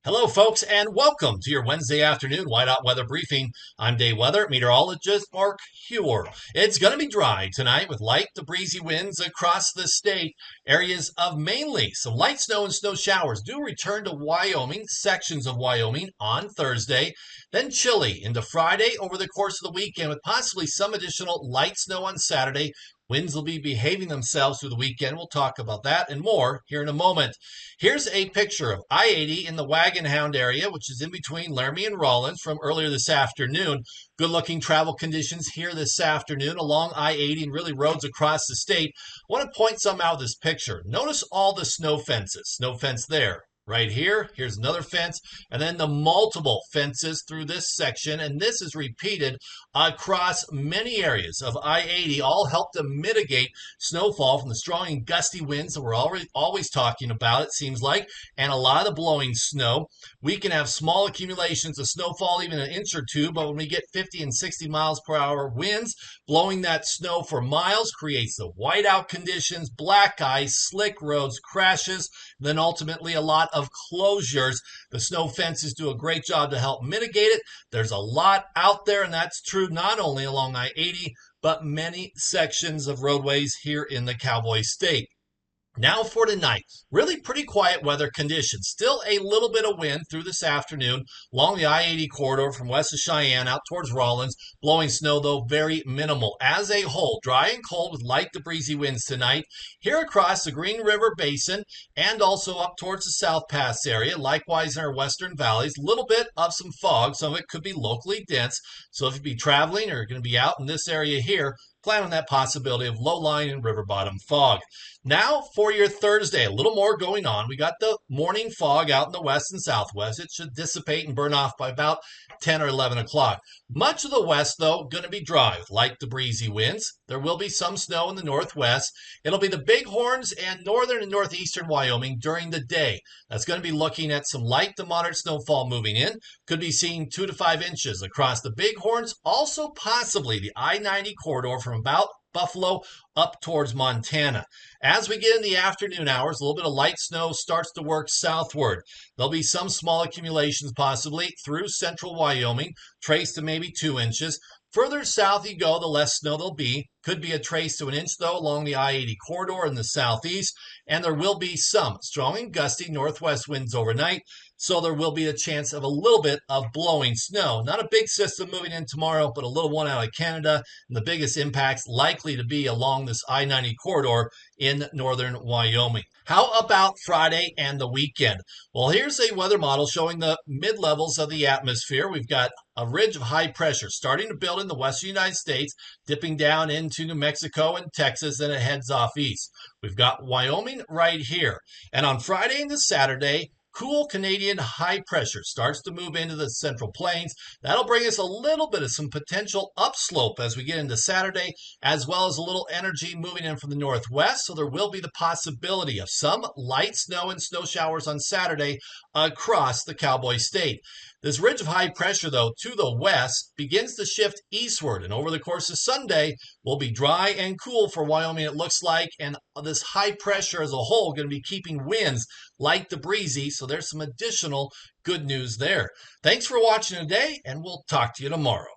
Hello, folks, and welcome to your Wednesday afternoon WYDOT Weather Briefing. I'm Dave Weather meteorologist Mark Hewer. It's going to be dry tonight with light to breezy winds across the state. Areas of mainly some light snow and snow showers do return to Wyoming, sections of Wyoming on Thursday. Then chilly into Friday over the course of the weekend with possibly some additional light snow on Saturday. Winds will be behaving themselves through the weekend. We'll talk about that and more here in a moment. Here's a picture of I-80 in the Wagon Hound area, which is in between Laramie and Rawlins from earlier this afternoon. Good looking travel conditions here this afternoon along I-80 and really roads across the state. I want to point some out of this picture. Notice all the snow fences. Snow fence there. Right here, here's another fence, and then the multiple fences through this section, and this is repeated across many areas of I-80, all help to mitigate snowfall from the strong and gusty winds that we're always talking about, it seems like, and a lot of blowing snow. We can have small accumulations of snowfall, even an inch or two, but when we get 50 and 60 miles per hour winds, blowing that snow for miles creates the whiteout conditions, black ice, slick roads, crashes, then ultimately a lot of closures. The snow fences do a great job to help mitigate it. There's a lot out there, and that's true not only along I-80, but many sections of roadways here in the Cowboy State. Now for tonight, really pretty quiet weather conditions. Still a little bit of wind through this afternoon along the I-80 corridor from west of Cheyenne out towards Rawlins. Blowing snow, though, very minimal. As a whole, dry and cold with light to breezy winds tonight. Here across the Green River Basin and also up towards the South Pass area. Likewise in our western valleys, a little bit of some fog. Some of it could be locally dense. So if you be traveling or you're going to be out in this area here, plan on that possibility of low-lying and river bottom fog. Now for your Thursday, a little more going on. We got the morning fog out in the west and southwest. It should dissipate and burn off by about 10 or 11 o'clock. Much of the west, though, going to be dry with light to breezy winds. There will be some snow in the northwest. It'll be the Bighorns and northern and northeastern Wyoming during the day. That's going to be looking at some light to moderate snowfall moving in. Could be seeing 2 to 5 inches across the Bighorns. Also possibly the I-90 corridor from about Buffalo up towards Montana. As we get in the afternoon hours, a little bit of light snow starts to work southward. There'll be some small accumulations possibly through central Wyoming, traced to maybe 2 inches. Further south you go, the less snow there'll be. Could be a trace to an inch, though, along the I-80 corridor in the southeast. And there will be some strong and gusty northwest winds overnight. So there will be a chance of a little bit of blowing snow. Not a big system moving in tomorrow, but a little one out of Canada. And the biggest impacts likely to be along this I-90 corridor in northern Wyoming. How about Friday and the weekend? Well, here's a weather model showing the mid-levels of the atmosphere. We've got a ridge of high pressure starting to build in the western United States, dipping down into New Mexico and Texas, then it heads off east. We've got Wyoming right here. And on Friday into Saturday, cool Canadian high pressure starts to move into the central plains. That'll bring us a little bit of some potential upslope as we get into Saturday, as well as a little energy moving in from the northwest. So there will be the possibility of some light snow and snow showers on Saturday across the Cowboy State. This ridge of high pressure, though, to the west begins to shift eastward, and over the course of Sunday will be dry and cool for Wyoming, it looks like, and this high pressure as a whole going to be keeping winds light to breezy, so there's some additional good news there. Thanks for watching today, and we'll talk to you tomorrow.